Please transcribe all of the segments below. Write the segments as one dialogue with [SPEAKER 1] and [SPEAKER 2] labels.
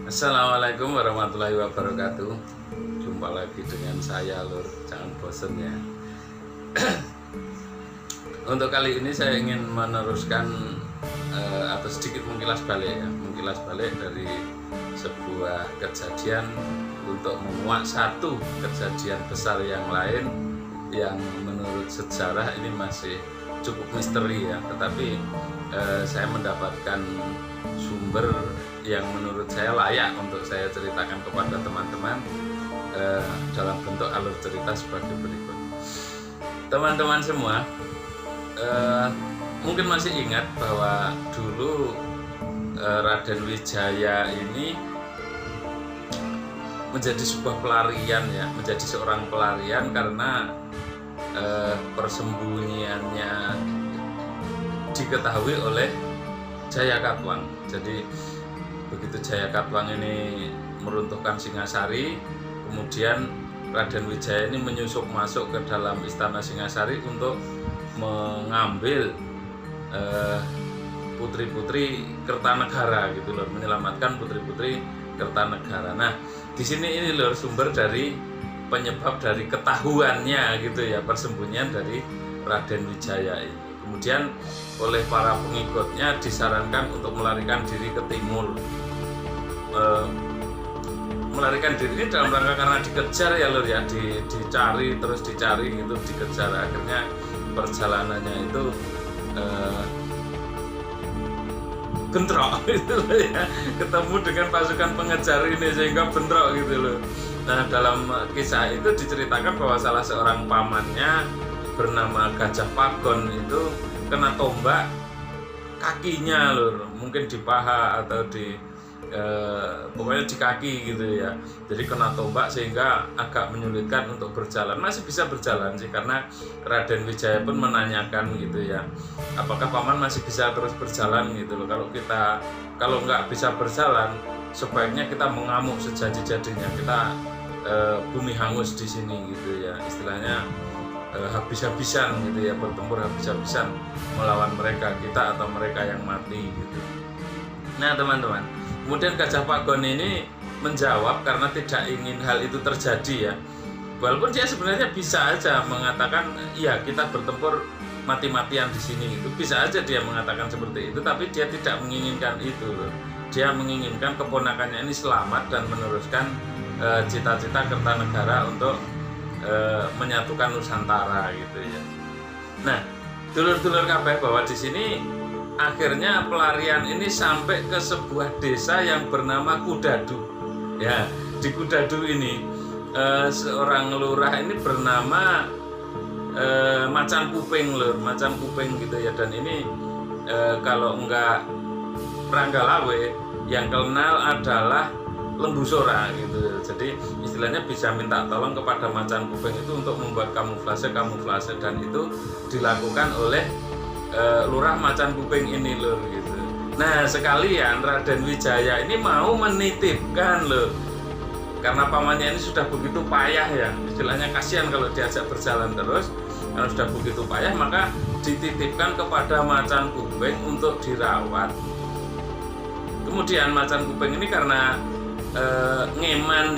[SPEAKER 1] Assalamualaikum warahmatullahi wabarakatuh. Jumpa lagi dengan saya Lur, jangan bosen ya. Untuk kali ini saya ingin meneruskan atau sedikit mengilas balik dari sebuah kejadian untuk memuat satu kejadian besar yang lain yang menurut sejarah ini masih cukup misteri ya, tetapi saya mendapatkan sumber yang menurut saya layak untuk saya ceritakan kepada teman-teman dalam bentuk alur cerita sebagai berikut. Teman-teman semua mungkin masih ingat bahwa dulu Raden Wijaya ini menjadi sebuah pelarian ya, menjadi seorang pelarian karena persembunyiannya diketahui oleh Jayakatwang. Jadi begitu Jayakatwang ini meruntuhkan Singasari, kemudian Raden Wijaya ini menyusup masuk ke dalam istana Singasari untuk mengambil putri-putri Kertanegara gitu loh, menyelamatkan putri-putri Kertanegara. Nah, di sini ini loh sumber dari penyebab dari ketahuannya gitu ya, persembunyian dari Raden Wijaya ini. Kemudian oleh para pengikutnya disarankan untuk melarikan diri ke timur. Melarikan diri ini dalam rangka karena dikejar ya Lur ya, dicari terus dicari gitu, dikejar. Akhirnya perjalanannya itu bentrok gitu loh ya, ketemu dengan pasukan pengejar ini sehingga bentrok gitu loh. Nah, dalam kisah itu diceritakan bahwa salah seorang pamannya bernama Gajah Pagon itu kena tombak kakinya Lur, mungkin di paha atau di pokoknya di kaki gitu ya. Jadi kena tombak sehingga agak menyulitkan untuk berjalan. Masih bisa berjalan sih karena Raden Wijaya pun menanyakan gitu ya, apakah paman masih bisa terus berjalan gitu loh. Kalau nggak bisa berjalan, sebaiknya kita mengamuk sejadi-jadinya, kita bumi hangus di sini gitu ya, istilahnya habis-habisan gitu ya, bertempur habis-habisan melawan mereka, kita atau mereka yang mati gitu. Nah teman-teman, kemudian Gajah Pagon ini menjawab karena tidak ingin hal itu terjadi ya, walaupun dia sebenarnya bisa aja mengatakan iya kita bertempur mati-matian di sini, itu bisa aja dia mengatakan seperti itu, tapi dia tidak menginginkan itu loh. Dia menginginkan keponakannya ini selamat dan meneruskan cita-cita Kertanegara untuk menyatukan Nusantara gitu ya. Nah, dulur-dulur kabeh bahwa di sini akhirnya pelarian ini sampai ke sebuah desa yang bernama Kudadu. Ya, di Kudadu ini seorang lurah ini bernama Macan Kuping Lur, Macan Kuping gitu ya. Dan ini kalau enggak Pranggalawe yang kenal adalah Lembu Sora gitu. Jadi istilahnya bisa minta tolong kepada Macan Kuping itu untuk membuat kamuflase dan itu dilakukan oleh Lurah Macan Kuping ini Lur gitu. Nah, sekalian Raden Wijaya ini mau menitipkan Lur, karena pamannya ini sudah begitu payah ya, istilahnya kasihan kalau diajak berjalan terus, karena sudah begitu payah maka dititipkan kepada Macan Kuping untuk dirawat. Kemudian Macan Kuping ini karena ngeman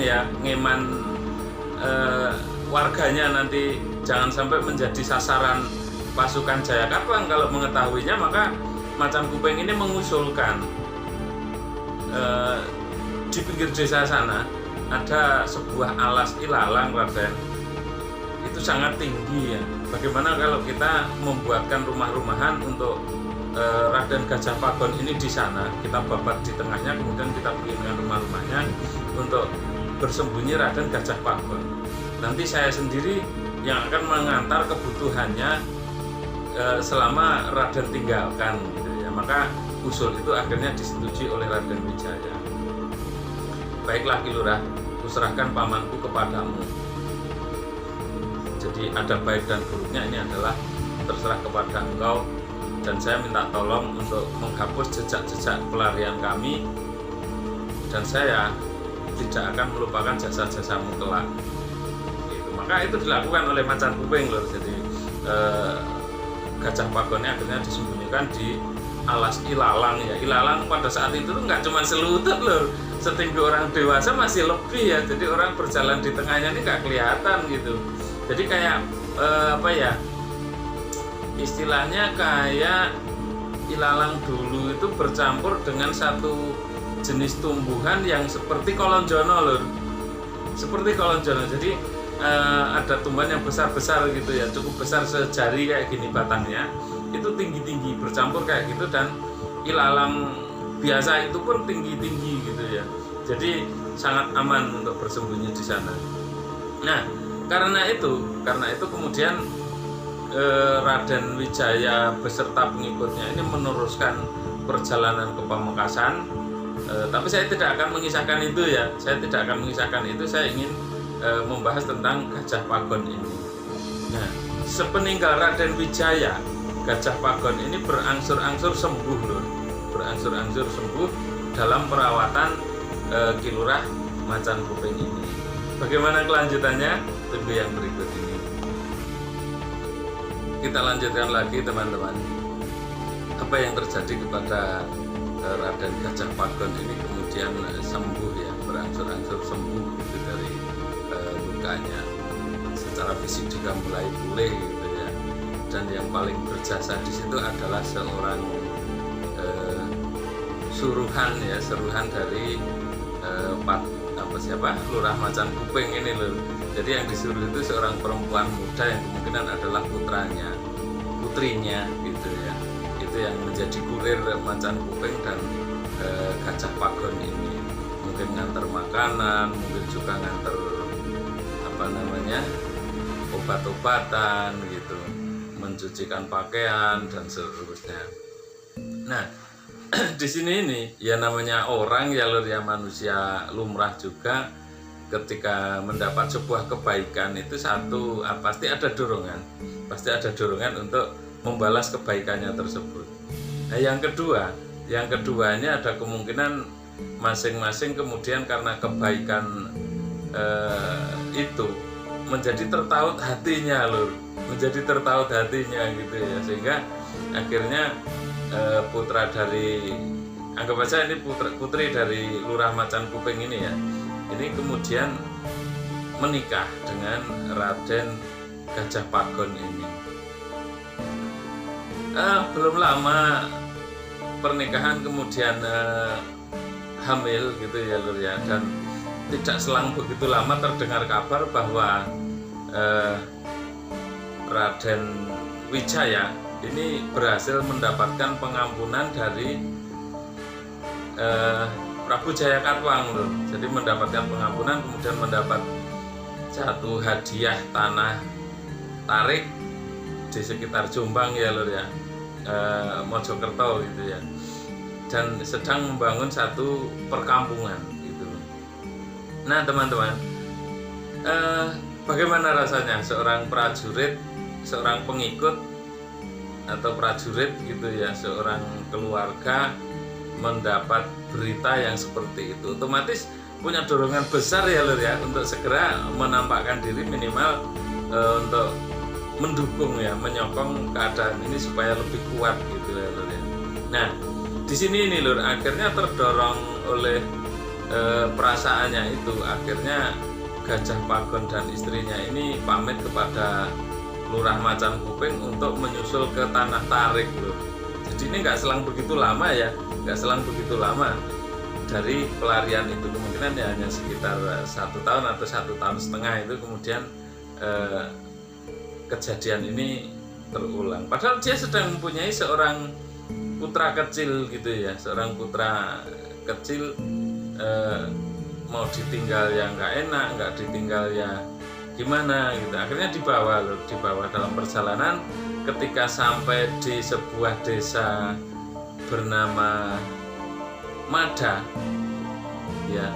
[SPEAKER 1] warganya nanti jangan sampai menjadi sasaran pasukan Jayakatwang kalau mengetahuinya, maka Macan Kuping ini mengusulkan di pinggir desa sana ada sebuah alas ilalang Raden, itu sangat tinggi ya. Bagaimana kalau kita membuatkan rumah-rumahan untuk Raden Gajah Pagon ini di sana, kita babat di tengahnya, kemudian kita bikinkan rumah-rumahnya untuk bersembunyi Raden Gajah Pagon. Nanti saya sendiri yang akan mengantar kebutuhannya selama Raden tinggalkan gitu ya. Maka usul itu akhirnya disetujui oleh Raden Wijaya. Baiklah Ki Lurah, kuserahkan pamanku kepadamu. Jadi ada baik dan buruknya, ini adalah terserah kepada engkau, dan saya minta tolong untuk menghapus jejak-jejak pelarian kami, dan saya tidak akan melupakan jasa-jasamu kelak gitu. Maka itu dilakukan oleh Macan Kuping Lur. Jadi Gajah Pagonnya akhirnya disembunyikan di alas ilalang ya. Ilalang pada saat itu tuh nggak cuma selutut Lur, setinggi orang dewasa masih lebih ya, jadi orang berjalan di tengahnya ini nggak kelihatan gitu. Jadi kayak apa ya, istilahnya kayak ilalang dulu itu bercampur dengan satu jenis tumbuhan yang seperti kolonjono lur, seperti kolonjono. Jadi ada tumbuhan yang besar-besar gitu ya, cukup besar sejari kayak gini batangnya, itu tinggi-tinggi bercampur kayak gitu, dan ilalang biasa itu pun tinggi-tinggi gitu ya. Jadi sangat aman untuk bersembunyi di sana. Nah, karena itu kemudian Raden Wijaya beserta pengikutnya ini meneruskan perjalanan ke Pamekasan. Tapi saya tidak akan mengisahkan itu ya. Saya tidak akan mengisahkan itu. Saya ingin membahas tentang Gajah Pagon ini. Nah, sepeninggal Raden Wijaya, Gajah Pagon ini berangsur-angsur sembuh loh. Berangsur-angsur sembuh dalam perawatan Ki Lurah Macan Kuping ini. Bagaimana kelanjutannya? Tunggu yang berikut ini. Kita lanjutkan lagi teman-teman. Apa yang terjadi kepada Raden Gajah Pagon ini kemudian sembuh ya, berangsur-angsur sembuh gitu dari lukanya. Secara fisik juga mulai pulih gitu ya. Dan yang paling berjasa di situ adalah seorang suruhan dari Lurah Macan Kuping ini loh. Jadi yang disuruh itu seorang perempuan muda yang kemungkinan adalah putrinya gitu ya. Itu yang menjadi kurir Macan Kuping dan Gajah Pagon ini. Mungkin ngantar makanan, mungkin juga ngantar obat-obatan gitu, mencucikan pakaian dan seterusnya. Nah, di sini ini ya namanya orang ya lur ya, manusia lumrah juga, ketika mendapat sebuah kebaikan itu pasti ada dorongan untuk membalas kebaikannya tersebut. Nah, yang kedua ini ada kemungkinan masing-masing kemudian karena kebaikan itu menjadi tertaut hatinya lur, gitu ya, sehingga akhirnya putra dari, anggap aja ini putri dari Lurah Macan Kuping ini ya, ini kemudian menikah dengan Raden Gajah Pagon ini. Belum lama pernikahan kemudian hamil gitu ya lur ya, dan tidak selang begitu lama terdengar kabar bahwa Raden Wijaya ini berhasil mendapatkan pengampunan dari Prabu Jayakatwang loh. Jadi mendapatkan pengampunan, kemudian mendapat satu hadiah tanah tarik di sekitar Jombang ya lur ya, Mojokerto gitu ya, dan sedang membangun satu perkampungan gitu. Nah teman-teman, bagaimana rasanya seorang prajurit, seorang pengikut atau prajurit gitu ya, seorang keluarga mendapat berita yang seperti itu? Otomatis punya dorongan besar ya lur ya, untuk segera menampakkan diri, minimal untuk mendukung ya, menyokong keadaan ini supaya lebih kuat gitu ya lur ya. Nah di sini ini lur, akhirnya terdorong oleh perasaannya itu, akhirnya Gajah Pagon dan istrinya ini pamit kepada Lurah Macan Kuping untuk menyusul ke Tanah Tarik loh. Jadi ini nggak selang begitu lama dari pelarian itu, kemungkinan ya hanya sekitar 1 tahun atau 1,5 tahun itu kemudian kejadian ini terulang. Padahal dia sedang mempunyai seorang putra kecil gitu ya, seorang putra kecil, mau ditinggal ya nggak enak, nggak ditinggal ya gimana gitu. Akhirnya dibawa dalam perjalanan, ketika sampai di sebuah desa bernama Mada ya,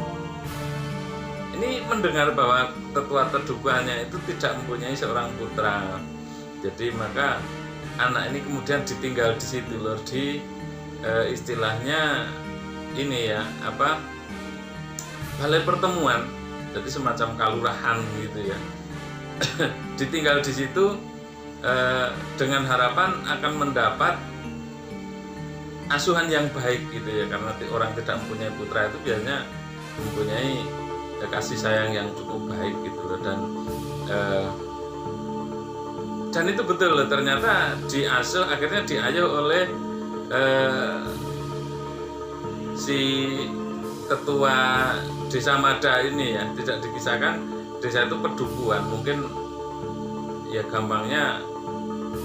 [SPEAKER 1] ini mendengar bahwa tetua tedukannya itu tidak mempunyai seorang putra. Jadi maka anak ini kemudian ditinggal di situ loh, di istilahnya ini ya balai pertemuan, jadi semacam kalurahan gitu ya. Ditinggal di situ dengan harapan akan mendapat asuhan yang baik gitu ya, karena orang tidak mempunyai putra itu biasanya mempunyai kasih sayang yang cukup baik gitu loh. Dan itu betul loh, ternyata diasuh, akhirnya diayuh oleh si ketua desa Mada ini ya. Tidak dikisahkan desa itu pedukuhan, mungkin ya gampangnya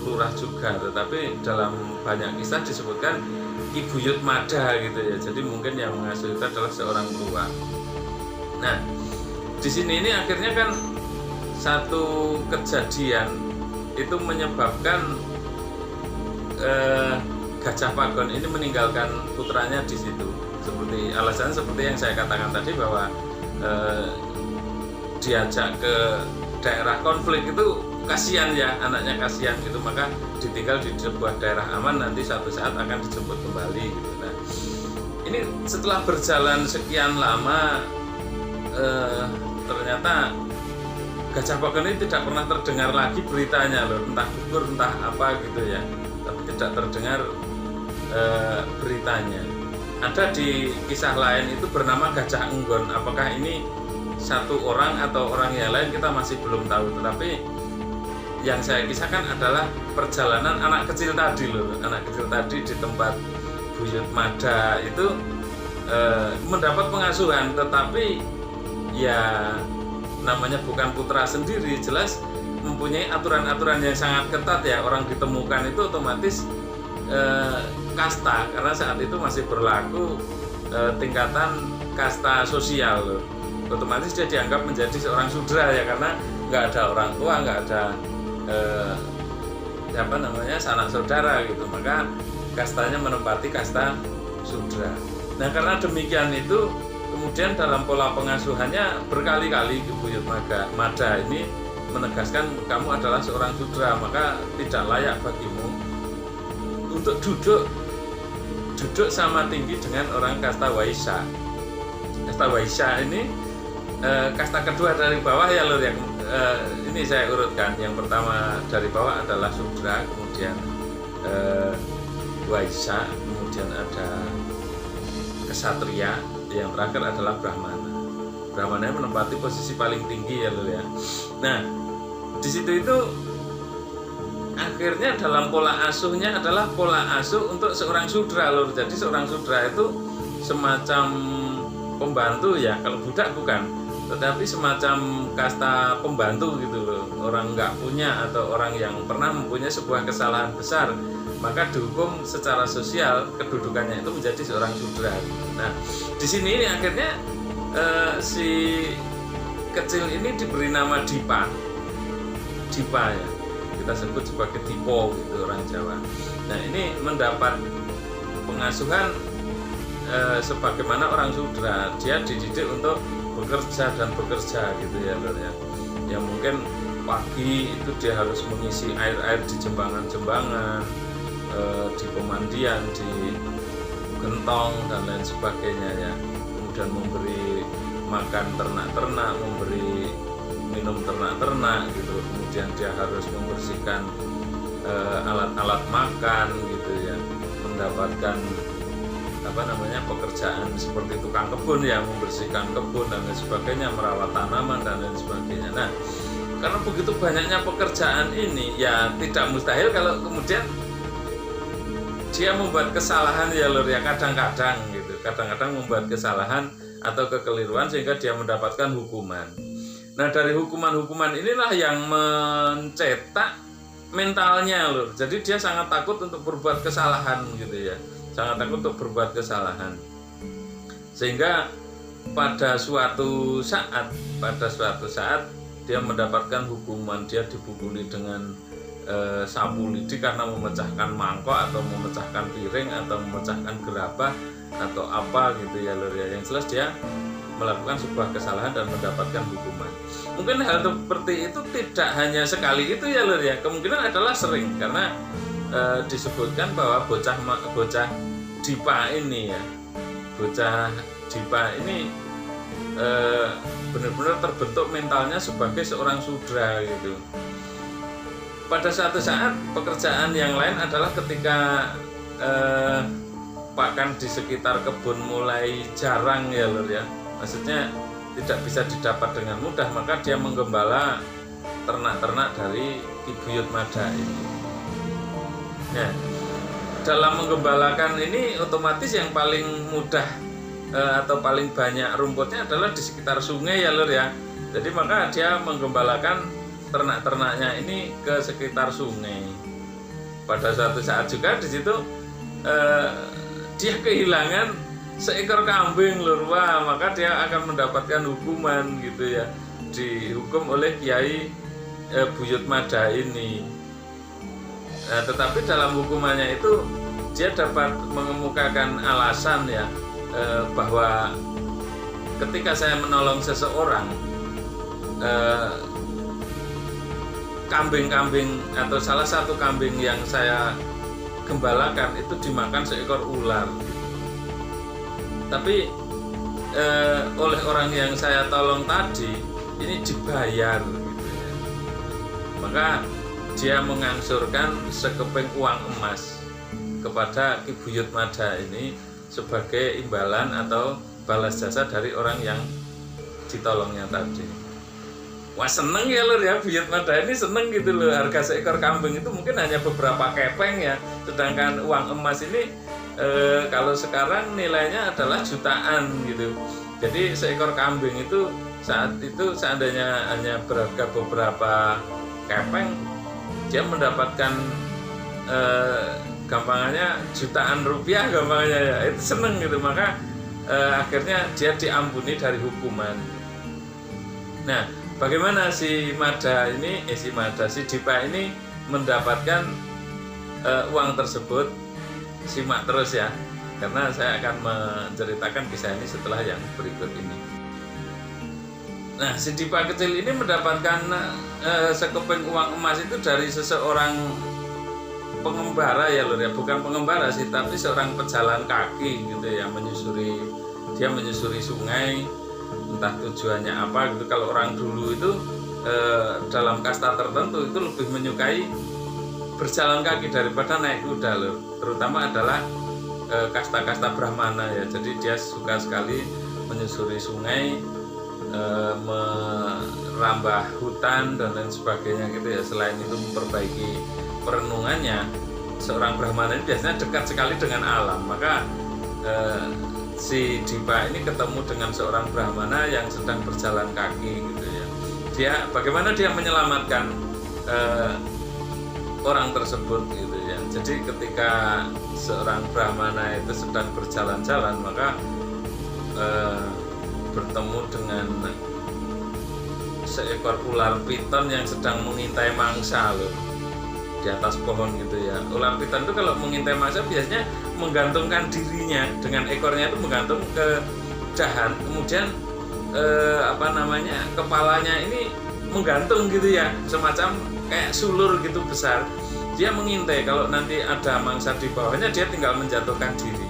[SPEAKER 1] lurah juga, tetapi dalam banyak kisah disebutkan Ki Buyut Mada gitu ya. Jadi mungkin yang mengasuh itu adalah seorang tua. Nah, di sini ini akhirnya kan satu kejadian itu menyebabkan Gajah Pagon ini meninggalkan putranya di situ. Seperti alasan seperti yang saya katakan tadi, bahwa diajak ke daerah konflik itu kasihan ya, anaknya kasihan gitu, maka ditinggal di sebuah daerah aman, nanti suatu saat akan dijemput kembali gitu. Nah, ini setelah berjalan sekian lama ternyata Gajah Pagon ini tidak pernah terdengar lagi beritanya loh, entah gugur entah apa gitu ya, tapi tidak terdengar beritanya. Ada di kisah lain itu bernama Gajah Enggon. Apakah ini satu orang atau orang yang lain kita masih belum tahu, tetapi yang saya kisahkan adalah perjalanan anak kecil tadi loh. Anak kecil tadi di tempat Buyut Mada itu mendapat pengasuhan, tetapi ya namanya bukan putra sendiri, jelas mempunyai aturan-aturan yang sangat ketat ya. Orang ditemukan itu otomatis kasta, karena saat itu masih berlaku tingkatan kasta sosial loh. Otomatis dia dianggap menjadi seorang sudra ya, karena nggak ada orang tua, nggak ada sanak saudara gitu, maka kastanya menempati kasta sudra. Nah, karena demikian itu kemudian dalam pola pengasuhannya berkali-kali Ki Buyut Mada ini menegaskan kamu adalah seorang sudra, maka tidak layak bagimu untuk duduk sama tinggi dengan orang kasta Waisya. Kasta Waisya ini kasta kedua dari bawah ya lur, yang ini saya urutkan. Yang pertama dari bawah adalah sudra, kemudian Waisya, kemudian ada kesatria, yang terakhir adalah Brahmana. Brahmana menempati posisi paling tinggi ya lur ya. Nah, di situ itu akhirnya dalam pola asuhnya adalah pola asuh untuk seorang sudra lur. Jadi seorang sudra itu semacam pembantu ya, kalau budak bukan, tetapi semacam kasta pembantu gitu loh. Orang nggak punya atau orang yang pernah mempunyai sebuah kesalahan besar, maka dihukum secara sosial, kedudukannya itu menjadi seorang sudra. Nah, di sini ini akhirnya si kecil ini diberi nama Dipa ya, kita sebut sebagai Dipo gitu orang Jawa. Nah, ini mendapat pengasuhan sebagaimana orang sudra. Dia dididik untuk bekerja gitu ya lor ya. Yang mungkin pagi itu dia harus mengisi air di jembangan-jembangan, di pemandian, di gentong dan lain sebagainya ya. Kemudian memberi makan ternak-ternak, memberi minum ternak-ternak gitu. Kemudian dia harus membersihkan alat-alat makan gitu ya, mendapatkan pekerjaan seperti tukang kebun ya, membersihkan kebun dan lain sebagainya, merawat tanaman dan lain sebagainya. Nah, karena begitu banyaknya pekerjaan ini ya tidak mustahil kalau kemudian dia membuat kesalahan ya lur ya, kadang-kadang gitu, kadang-kadang membuat kesalahan atau kekeliruan sehingga dia mendapatkan hukuman. Nah, dari hukuman-hukuman inilah yang mencetak mentalnya lur. Jadi dia sangat takut untuk berbuat kesalahan gitu ya, sangat takut untuk berbuat kesalahan. Sehingga pada suatu saat dia mendapatkan hukuman. Dia dipukuli dengan sapu lidi karena memecahkan mangkok atau memecahkan piring atau memecahkan gerabah atau apa gitu ya lur ya. Yang jelas dia melakukan sebuah kesalahan dan mendapatkan hukuman. Mungkin hal seperti itu tidak hanya sekali itu ya lur ya, kemungkinan adalah sering, karena disebutkan bahwa bocah Dipa ini ya, bocah Dipa ini benar-benar terbentuk mentalnya sebagai seorang sudra gitu. Pada suatu saat pekerjaan yang lain adalah ketika pakan di sekitar kebun mulai jarang ya lur ya, maksudnya tidak bisa didapat dengan mudah, maka dia menggembala ternak-ternak dari Ki Buyut Mada ini. Nah, dalam menggembalakan ini otomatis yang paling mudah atau paling banyak rumputnya adalah di sekitar sungai ya Lur ya. Jadi maka dia menggembalakan ternak-ternaknya ini ke sekitar sungai. Pada suatu saat juga di situ dia kehilangan seekor kambing Lur. Wah, maka dia akan mendapatkan hukuman gitu ya. Dihukum oleh Kiai Buyut Mada ini. Nah, tetapi dalam hukumannya itu dia dapat mengemukakan alasan ya, bahwa ketika saya menolong seseorang, kambing-kambing atau salah satu kambing yang saya gembalakan itu dimakan seekor ular. Tapi oleh orang yang saya tolong tadi ini dibayar gitu ya. Maka dia mengangsurkan sekeping uang emas kepada Ki Buyut Mada ini sebagai imbalan atau balas jasa dari orang yang ditolongnya tadi. Wah, seneng ya Lur ya, Buyut Mada ini seneng gitu loh. Harga seekor kambing itu mungkin hanya beberapa kepeng ya, sedangkan uang emas ini kalau sekarang nilainya adalah jutaan gitu. Jadi seekor kambing itu saat itu seandainya hanya berharga beberapa kepeng, dia mendapatkan gampangannya jutaan rupiah gampangannya ya. Itu seneng gitu, maka akhirnya dia diampuni dari hukuman. Nah, bagaimana si Dipa ini mendapatkan uang tersebut? Simak terus ya, karena saya akan menceritakan kisah ini setelah yang berikut ini. Nah, si Dipa kecil ini mendapatkan sekeping uang emas itu dari seseorang pengembara ya Lur ya, bukan pengembara sih, tapi seorang pejalan kaki gitu ya, dia menyusuri sungai, entah tujuannya apa gitu. Kalau orang dulu itu dalam kasta tertentu itu lebih menyukai berjalan kaki daripada naik kuda Lur, terutama adalah kasta-kasta Brahmana ya. Jadi dia suka sekali menyusuri sungai, merambah hutan dan lain sebagainya gitu ya. Selain itu memperbaiki perenungannya, seorang Brahmana ini biasanya dekat sekali dengan alam. Maka si Dipa ini ketemu dengan seorang Brahmana yang sedang berjalan kaki gitu ya. Bagaimana dia menyelamatkan orang tersebut gitu ya. Jadi ketika seorang Brahmana itu sedang berjalan-jalan, maka bertemu dengan seekor ular piton yang sedang mengintai mangsa loh, di atas pohon gitu ya. Ular piton itu kalau mengintai mangsa biasanya menggantungkan dirinya dengan ekornya itu menggantung ke dahan, kemudian kepalanya ini menggantung gitu ya, semacam kayak sulur gitu besar. Dia mengintai kalau nanti ada mangsa di bawahnya, dia tinggal menjatuhkan diri.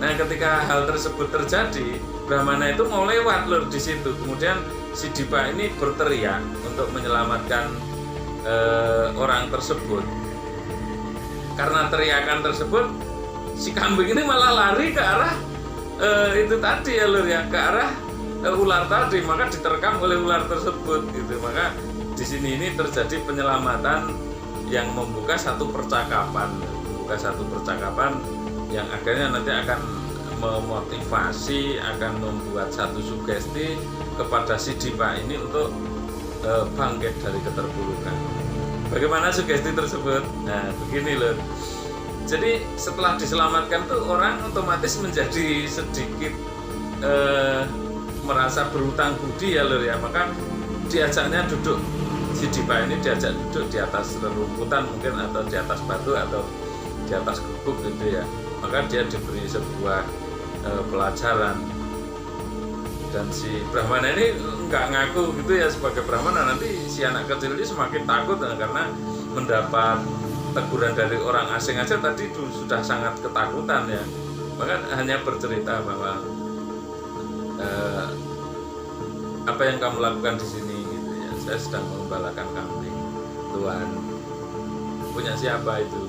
[SPEAKER 1] Nah, ketika hal tersebut terjadi, Brahmana itu mau lewat Lur di situ. Kemudian si Dipa ini berteriak untuk menyelamatkan orang tersebut. Karena teriakan tersebut, si kambing ini malah lari ke arah itu tadi ya Lur ya, ke arah ular tadi, maka diterkam oleh ular tersebut gitu. Maka di sini ini terjadi penyelamatan yang membuka satu percakapan yang akhirnya nanti akan memotivasi, akan membuat satu sugesti kepada si Dipa ini untuk bangkit dari keterpurukan. Bagaimana sugesti tersebut? Nah, begini loh. Jadi setelah diselamatkan tuh orang otomatis menjadi sedikit merasa berhutang budi ya Lur ya. Maka diajaknya duduk, si Dipa ini diajak duduk di atas rerumputan mungkin, atau di atas batu, atau di atas gubuk gitu ya. Maka dia diberi sebuah pelajaran, dan si Brahmana ini nggak ngaku gitu ya sebagai Brahmana. Nanti si anak kecil ini semakin takut karena mendapat teguran dari orang asing aja tadi sudah sangat ketakutan ya. Maka hanya bercerita bahwa apa yang kamu lakukan di sini gitu ya. Saya sedang mengembalakan kambing, Tuhan. Punya siapa itu?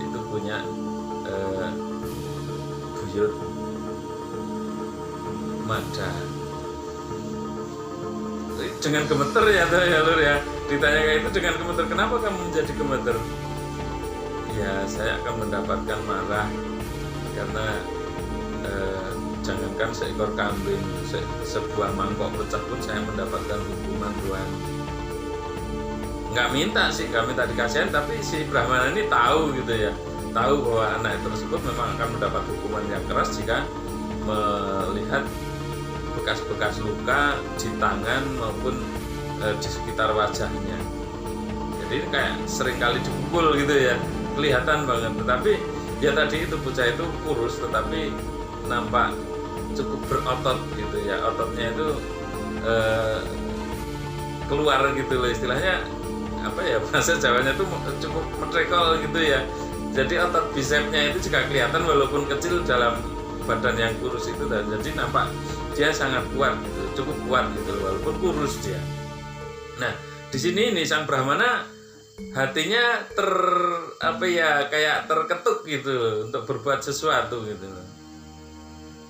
[SPEAKER 1] Itu punya Buyut Mada. Dengan gemeter ya Lur ya, ditanya kayak itu dengan gemeter, kenapa kamu menjadi gemeter? Ya saya akan mendapatkan marah karena jangankan seekor kambing, sebuah mangkok pecah pun saya mendapatkan hukuman Tuhan. Nggak minta sih, nggak minta dikasihin, tapi si Brahmana ini tahu gitu ya, tahu bahwa anak tersebut memang akan mendapat hukuman yang keras jika melihat bekas-bekas luka di tangan maupun di sekitar wajahnya. Jadi kayak seringkali dipukul gitu ya, kelihatan banget. Tetapi ya tadi itu bocah itu kurus tetapi nampak cukup berotot gitu ya, ototnya itu keluar gitu loh, istilahnya apa ya, bahasa Jawanya tuh cukup metrekol gitu ya. Jadi otot bisepnya itu juga kelihatan walaupun kecil dalam badan yang kurus itu, dan jadi nampak dia sangat kuat gitu, cukup kuat gitu walaupun kurus dia. Nah di sini nih sang Brahmana hatinya kayak terketuk gitu untuk berbuat sesuatu gitu.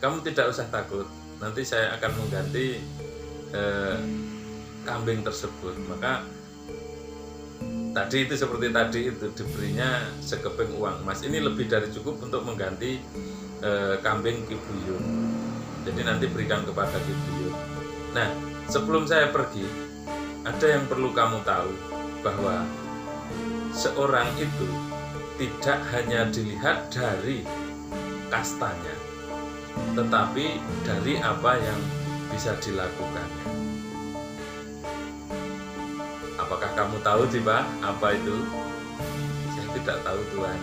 [SPEAKER 1] Kamu tidak usah takut, nanti saya akan mengganti kambing tersebut. Maka tadi itu seperti tadi itu diberinya sekeping uang emas. Ini lebih dari cukup untuk mengganti kambing Ki Buyung. Jadi nanti berikan kepada Ki Buyung. Nah sebelum saya pergi, ada yang perlu kamu tahu, bahwa seorang itu tidak hanya dilihat dari kastanya, tetapi dari apa yang bisa dilakukannya. Apakah kamu tahu tiba apa itu? Saya tidak tahu Tuhan.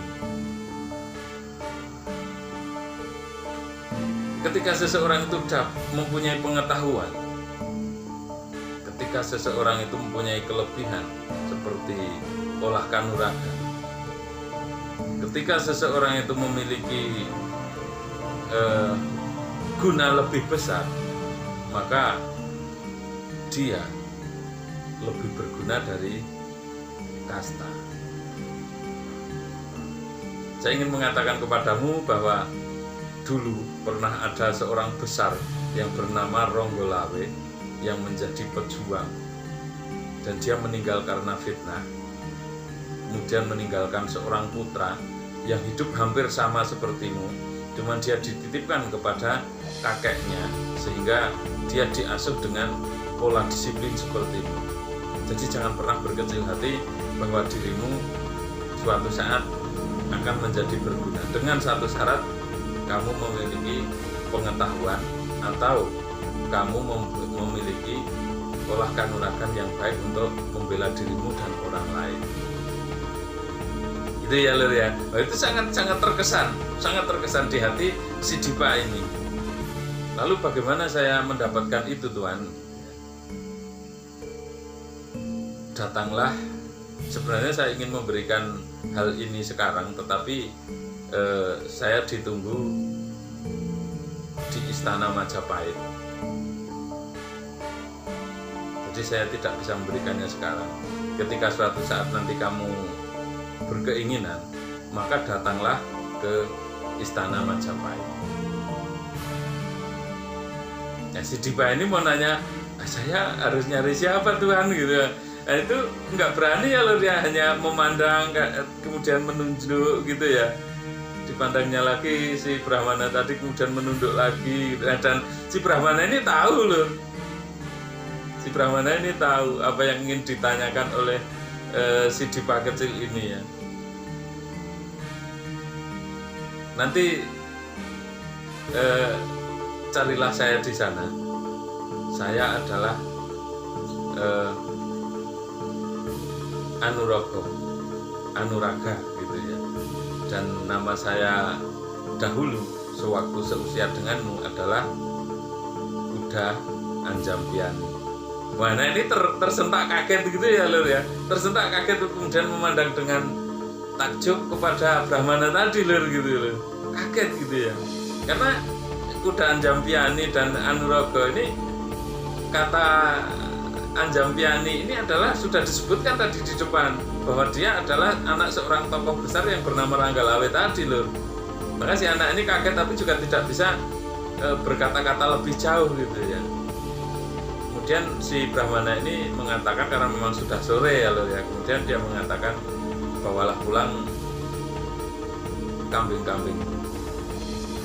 [SPEAKER 1] Ketika seseorang itu mempunyai pengetahuan, ketika seseorang itu mempunyai kelebihan seperti olah kanuragan, ketika seseorang itu memiliki guna lebih besar, maka dia lebih berguna dari kasta. Saya ingin mengatakan kepadamu bahwa dulu pernah ada seorang besar yang bernama Ronggolawe yang menjadi pejuang, dan dia meninggal karena fitnah. Kemudian meninggalkan seorang putra yang hidup hampir sama sepertimu, cuman dia dititipkan kepada kakeknya sehingga dia diasuh dengan pola disiplin sepertimu. Jadi jangan pernah berkecil hati bahwa dirimu suatu saat akan menjadi berguna, dengan satu syarat: kamu memiliki pengetahuan atau kamu memiliki olah kanuragan yang baik untuk membela dirimu dan orang lain. Itu ya Lur ya. Itu sangat terkesan di hati si Dipa ini. Lalu bagaimana saya mendapatkan itu Tuhan? Datanglah, sebenarnya saya ingin memberikan hal ini sekarang, tetapi saya ditunggu di Istana Majapahit. Jadi saya tidak bisa memberikannya sekarang. Ketika suatu saat nanti kamu berkeinginan, maka datanglah ke Istana Majapahit. Nah, si Dipa ini mau nanya, saya harus nyari siapa Tuhan gitu. Nah, itu nggak berani ya Lur ya, hanya memandang kemudian menunjuk gitu ya. Dipandangnya lagi si Brahmana tadi, kemudian menunduk lagi, dan si Brahmana ini tahu Lur. Si Brahmana ini tahu apa yang ingin ditanyakan oleh si Dipa kecil ini ya. Nanti carilah saya di sana. Saya adalah Anuraga gitu ya. Dan nama saya dahulu sewaktu seusia denganmu adalah Buddha Anjampiani. Wah, nah ini tersentak kaget gitu ya Lur ya. Tersentak kaget kemudian memandang dengan takjub kepada Brahmana tadi Lur gitu Lur. Kaget gitu ya. Karena Buddha Anjampiani dan Anuraga ini, kata Anjampiani ini adalah sudah disebutkan tadi di depan bahwa dia adalah anak seorang tokoh besar yang bernama Ranggalawe tadi Lur. Maka si anak ini kaget tapi juga tidak bisa berkata-kata lebih jauh gitu ya. Kemudian si Brahmana ini mengatakan, karena memang sudah sore ya lur ya, kemudian dia mengatakan, bawalah pulang kambing-kambing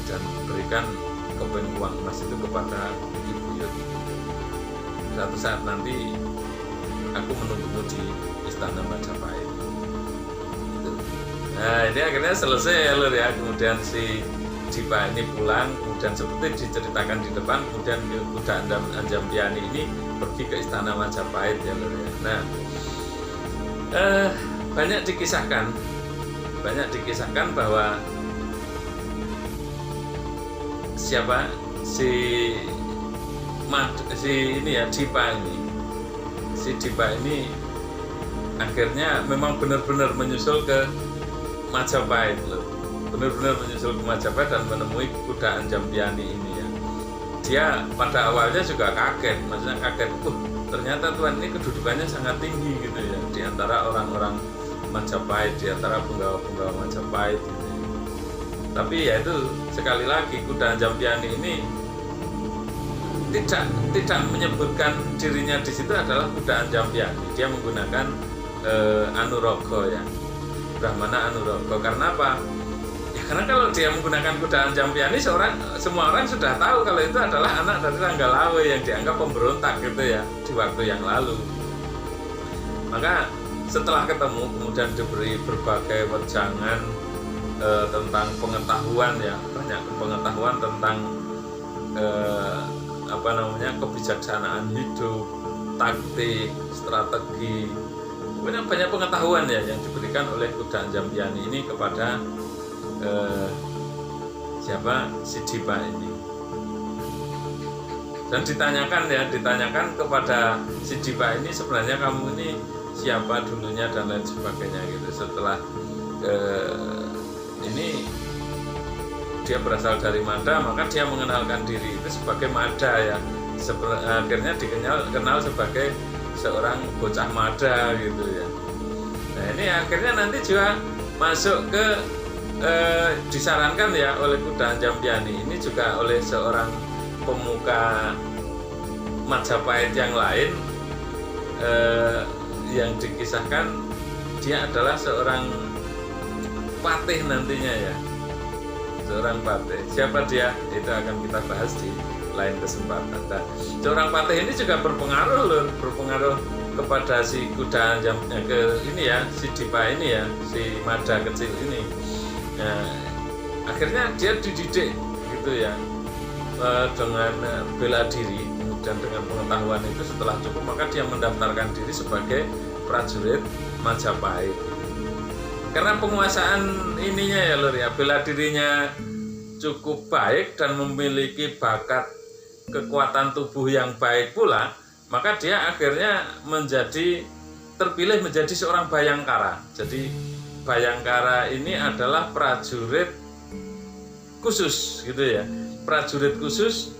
[SPEAKER 1] dan berikan keping uang emas itu kepada Ibu Yud. Suatu saat nanti aku menunggumu di istana Majapahit. Gitu. Nah ini akhirnya selesai ya lur ya. Kemudian si Dipa ini pulang, kemudian seperti diceritakan di depan, kemudian kuda Anjampiani ini pergi ke istana Majapahit ya lur ya. Nah banyak dikisahkan bahwa siapa si ini ya Dipa ini akhirnya memang benar-benar menyusul ke Majapahit loh. Benar-benar menyusul ke Majapahit dan menemui kuda Anjampiani ini ya. Dia pada awalnya juga kaget, maksudnya kaget, ternyata Tuhan ini kedudukannya sangat tinggi gitu ya di antara orang-orang Majapahit, di antara penggawa-penggawa Majapahit gitu ya. Tapi ya itu sekali lagi kuda Anjampiani ini tidak menyebutkan dirinya di situ adalah kuda Anjampiani. Dia menggunakan Anurogo ya, Brahmana Anurogo. Karena apa? Ya karena kalau dia menggunakan kuda Anjampiani, semua orang sudah tahu kalau itu adalah anak dari Ranggalawe yang dianggap pemberontak gitu ya di waktu yang lalu. Maka setelah ketemu kemudian diberi berbagai wejangan tentang pengetahuan ya, banyak pengetahuan tentang kebijaksanaan hidup, taktik, strategi, banyak pengetahuan ya yang diberikan oleh kuda Anjampiani ini kepada si Dipa ini. Dan ditanyakan kepada si Dipa ini, sebenarnya kamu ini siapa dulunya dan lain sebagainya gitu. Setelah ini dia berasal dari Mada, maka dia mengenalkan diri itu sebagai Mada ya. Akhirnya dikenal sebagai seorang bocah Mada gitu ya. Nah ini akhirnya nanti juga masuk ke disarankan ya oleh kuda Anjampiani ini juga oleh seorang pemuka Majapahit yang lain yang dikisahkan dia adalah seorang patih nantinya ya, seorang patih. Siapa dia? Itu akan kita bahas di lain kesempatan. Nah, seorang patih ini juga berpengaruh kepada si kuda si Dipa ini ya, si Mada kecil ini. Nah, akhirnya dia dididik gitu ya dengan bela diri dan dengan pengetahuan itu. Setelah cukup maka dia mendaftarkan diri sebagai prajurit Majapahit. Karena penguasaan ininya ya lur ya, bela dirinya cukup baik dan memiliki bakat kekuatan tubuh yang baik pula, maka dia akhirnya terpilih menjadi seorang Bayangkara. Jadi Bayangkara ini adalah prajurit khusus gitu ya, prajurit khusus,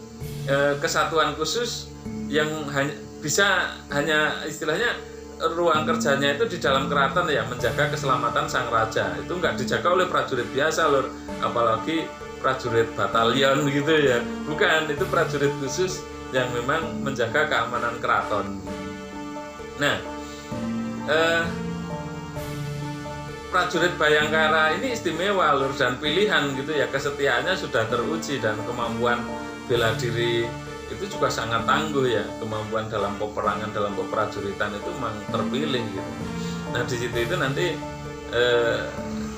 [SPEAKER 1] kesatuan khusus yang hanya istilahnya ruang kerjanya itu di dalam keraton ya, menjaga keselamatan sang raja. Itu nggak dijaga oleh prajurit biasa lur, apalagi prajurit batalion gitu ya, bukan, itu prajurit khusus yang memang menjaga keamanan keraton. Nah prajurit Bayangkara ini istimewa lur dan pilihan gitu ya, kesetiaannya sudah teruji dan kemampuan bela diri itu juga sangat tangguh ya, kemampuan dalam peperangan, dalam keprajuritan itu memang terpilih gitu. Nah di situ itu nanti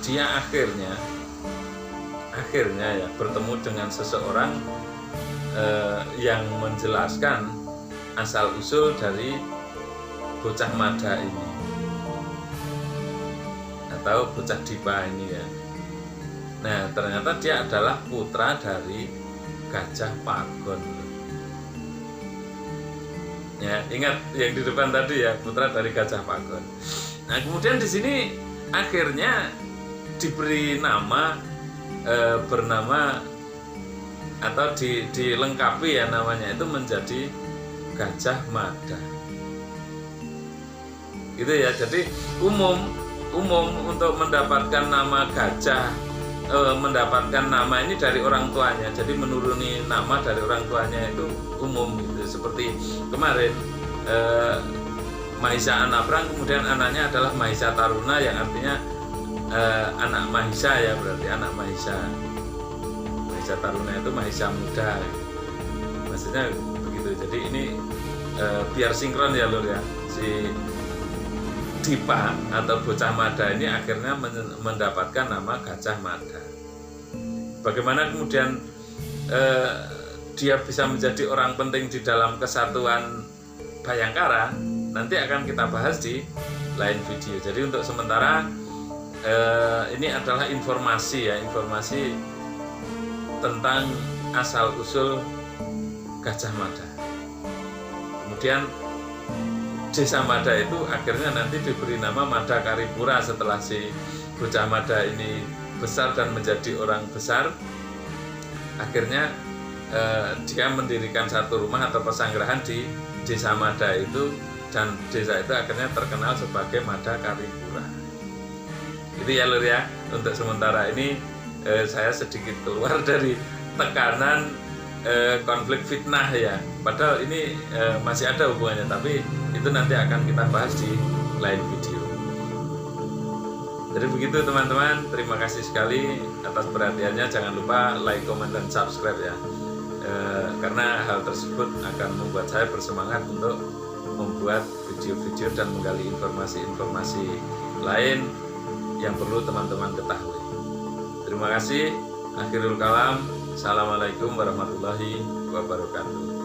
[SPEAKER 1] dia akhirnya ya bertemu dengan seseorang yang menjelaskan asal usul dari bocah Mada ini atau bocah Dipa ini ya. Nah ternyata dia adalah putra dari Gajah Pagon. Ya, ingat yang di depan tadi ya, putra dari Gajah Pagon. Nah, kemudian di sini akhirnya diberi nama bernama atau dilengkapi ya namanya itu menjadi Gajah Mada. Gitu ya. Jadi umum untuk mendapatkan nama gajah mendapatkan nama ini dari orang tuanya, jadi menuruni nama dari orang tuanya itu umum gitu. Seperti kemarin Mahisa Anaprang, kemudian anaknya adalah Mahisa Taruna yang artinya anak Mahisa ya, berarti anak Mahisa. Mahisa Taruna itu Mahisa muda, maksudnya begitu. Jadi ini biar sinkron ya Lur ya, si Dipa atau bocah Mada ini akhirnya mendapatkan nama Gajah Mada. Bagaimana kemudian dia bisa menjadi orang penting di dalam kesatuan Bhayangkara, nanti akan kita bahas di lain video. Jadi untuk sementara ini adalah informasi ya, informasi tentang asal usul Gajah Mada. Kemudian Desa Mada itu akhirnya nanti diberi nama Mada Karipura setelah si bocah Mada ini besar dan menjadi orang besar. Akhirnya dia mendirikan satu rumah atau pesanggrahan di Desa Mada itu, dan desa itu akhirnya terkenal sebagai Mada Karipura. Itu ya Lur ya, untuk sementara ini saya sedikit keluar dari tekanan konflik fitnah ya, padahal ini masih ada hubungannya, tapi itu nanti akan kita bahas di lain video. Jadi begitu teman-teman, terima kasih sekali atas perhatiannya. Jangan lupa like, comment, dan subscribe ya, karena hal tersebut akan membuat saya bersemangat untuk membuat video-video dan menggali informasi-informasi lain yang perlu teman-teman ketahui. Terima kasih. Akhirul kalam. Assalamualaikum warahmatullahi wabarakatuh.